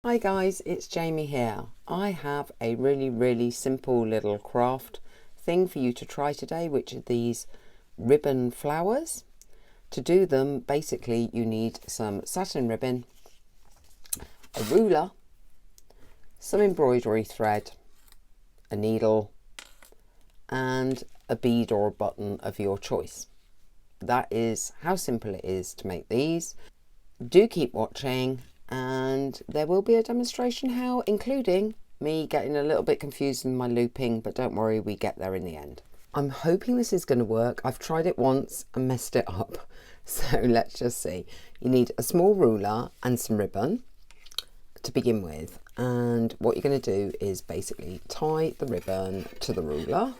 Hi guys, it's Jamie here. I have a really simple little craft thing for you to try today, which are these ribbon flowers. To do them, basically you need some satin ribbon, a ruler, some embroidery thread, a needle, and a bead or a button of your choice. That is how simple it is to make these. Do keep watching, and there will be a demonstration how, including me getting a little bit confused in my looping, but don't worry, we get there in the end. I'm hoping this is going to work. I've tried it once and messed it up, so let's just see. You need a small ruler and some ribbon to begin with, and what you're going to do is basically tie the ribbon to the ruler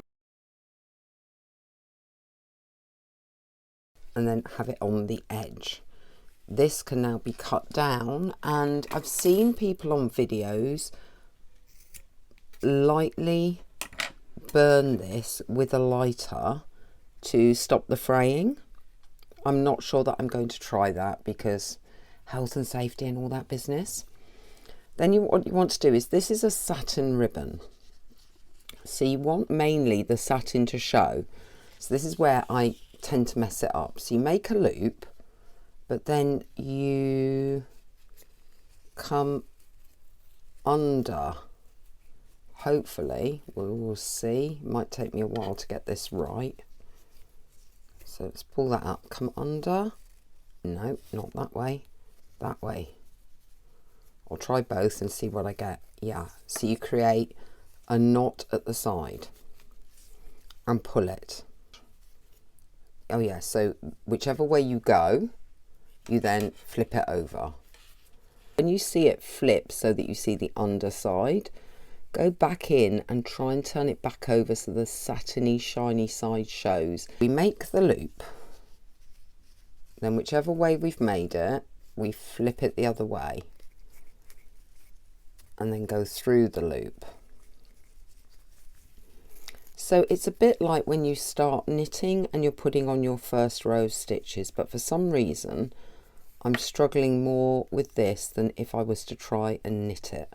and then have it on the edge. This can now be cut down, and I've seen people on videos lightly burn this with a lighter to stop the fraying. I'm not sure that I'm going to try that because health and safety and all that business. Then what you want to do is, this is a satin ribbon, so you want mainly the satin to show. So this is where I tend to mess it up. So you make a loop, but then you come under. Hopefully, we will see. It might take me a while to get this right. So let's pull that up. Come under. No, not that way. That way. I'll try both and see what I get. Yeah, so you create a knot at the side and pull it. Oh yeah, so whichever way you go, you then flip it over. When you see it flip so that you see the underside, go back in and try and turn it back over so the satiny shiny side shows. We make the loop, then whichever way we've made it, we flip it the other way and then go through the loop. So it's a bit like when you start knitting and you're putting on your first row of stitches, but for some reason I'm struggling more with this than if I was to try and knit it.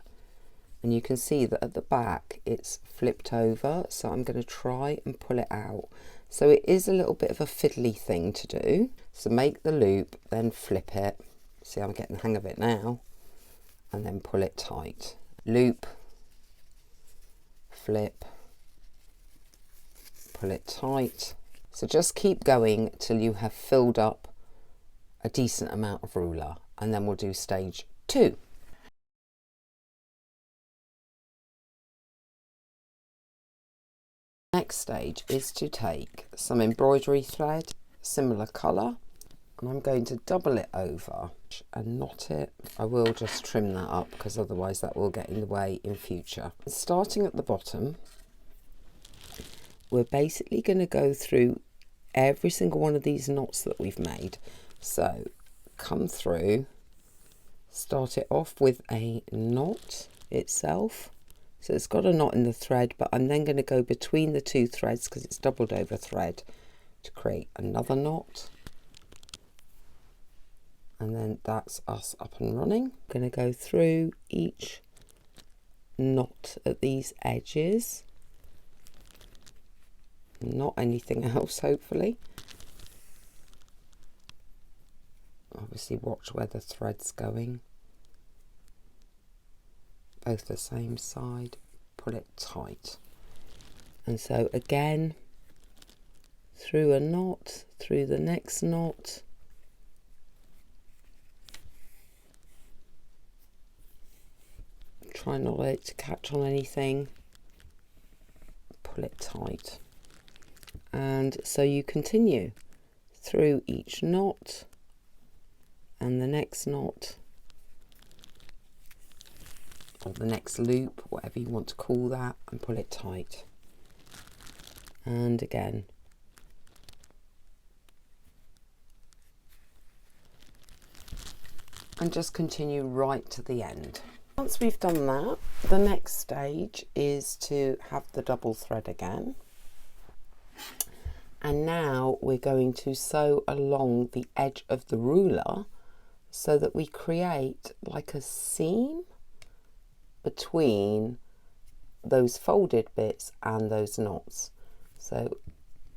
And you can see that at the back it's flipped over, so I'm going to try and pull it out. So it is a little bit of a fiddly thing to do. So make the loop, then flip it. See, I'm getting the hang of it now. And then pull it tight. Loop, flip, pull it tight. So just keep going till you have filled up a decent amount of ruler, and then we'll do stage 2. Next stage is to take some embroidery thread, similar colour, and I'm going to double it over and knot it. I will just trim that up because otherwise that will get in the way in future. Starting at the bottom, we're basically going to go through every single one of these knots that we've made. So come through, start it off with a knot itself. So it's got a knot in the thread, but I'm then going to go between the two threads because it's doubled over thread to create another knot. And then that's us up and running. I'm going to go through each knot at these edges. Not anything else, hopefully. Obviously watch where the thread's going. Both the same side, pull it tight. And so again, through a knot, through the next knot. Try not to let it to catch on anything. Pull it tight. And so you continue through each knot and the next knot, or the next loop, whatever you want to call that, and pull it tight. And again. And just continue right to the end. Once we've done that, the next stage is to have the double thread again. And now we're going to sew along the edge of the ruler so that we create like a seam between those folded bits and those knots. So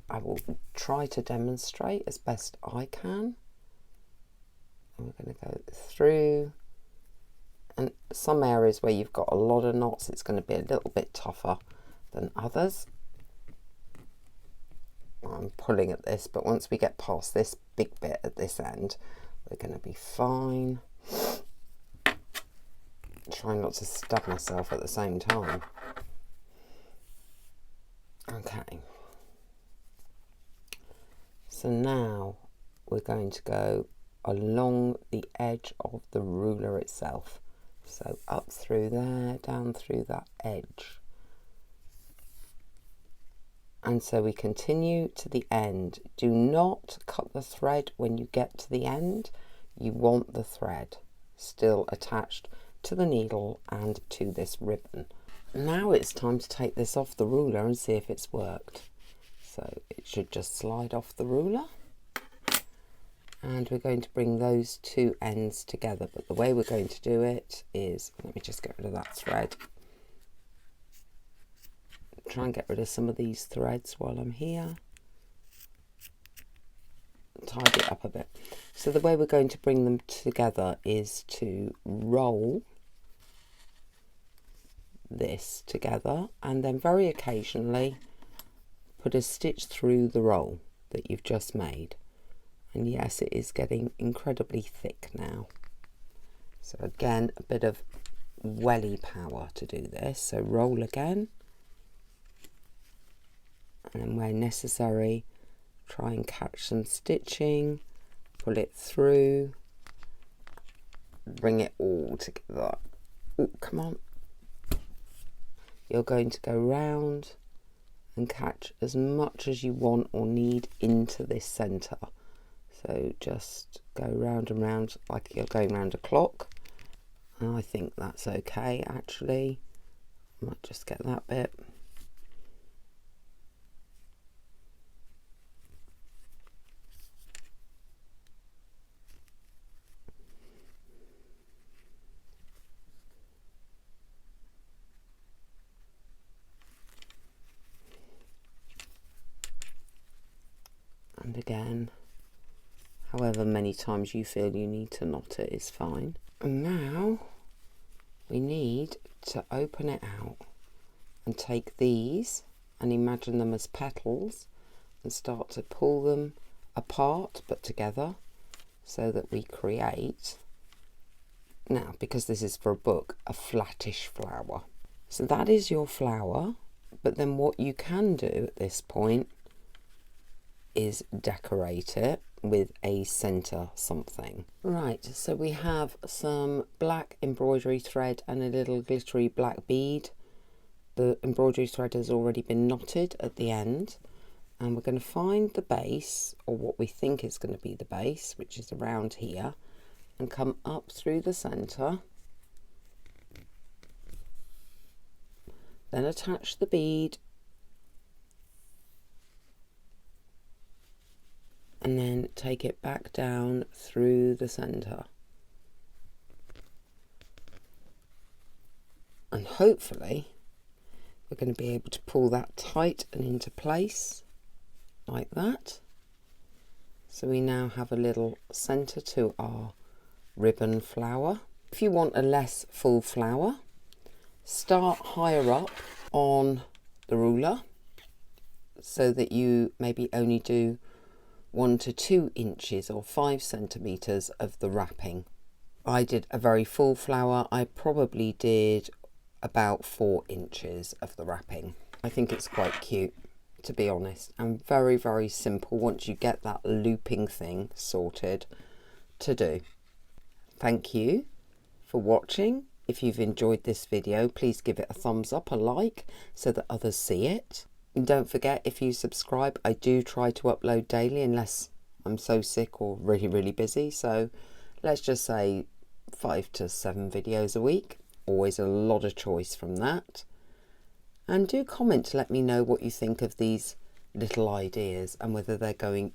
I will try to demonstrate as best I can. And we're going to go through, and some areas where you've got a lot of knots, it's going to be a little bit tougher than others. I'm pulling at this, but once we get past this big bit at this end, we're going to be fine. Try not to stab myself at the same time. Okay. So now we're going to go along the edge of the ruler itself. So up through there, down through that edge. And so we continue to the end. Do not cut the thread when you get to the end. You want the thread still attached to the needle and to this ribbon. Now it's time to take this off the ruler and see if it's worked. So it should just slide off the ruler. And we're going to bring those two ends together. But the way we're going to do it is, let me just get rid of that thread. Try and get rid of some of these threads while I'm here. Tidy it up a bit. So the way we're going to bring them together is to roll this together and then very occasionally put a stitch through the roll that you've just made. And yes, it is getting incredibly thick now. So again, a bit of welly power to do this. So roll again. And where necessary, try and catch some stitching, pull it through, bring it all together. Oh, come on. You're going to go round and catch as much as you want or need into this centre. So just go round and round like you're going round a clock. And I think that's okay actually. I might just get that bit. And again, however many times you feel you need to knot it is fine. And now we need to open it out and take these and imagine them as petals and start to pull them apart but together so that we create, now because this is for a book, a flattish flower. So that is your flower, but then what you can do at this point is decorate it with a centre something. Right, so we have some black embroidery thread and a little glittery black bead. The embroidery thread has already been knotted at the end, and we're going to find the base, or what we think is going to be the base, which is around here, and come up through the centre, then attach the bead, and then take it back down through the centre. And hopefully we're going to be able to pull that tight and into place like that. So we now have a little centre to our ribbon flower. If you want a less full flower, start higher up on the ruler so that you maybe only do 1 to 2 inches or 5 centimeters of the wrapping. I did a very full flower. I probably did about 4 inches of the wrapping. I think it's quite cute, to be honest, and very, very simple once you get that looping thing sorted to do. Thank you for watching. If you've enjoyed this video, please give it a thumbs up, a like, so that others see it. And don't forget, if you subscribe, I do try to upload daily unless I'm so sick or really, really busy. So let's just say 5 to 7 videos a week. Always a lot of choice from that. And do comment to let me know what you think of these little ideas and whether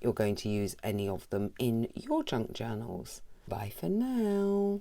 you're going to use any of them in your junk journals. Bye for now.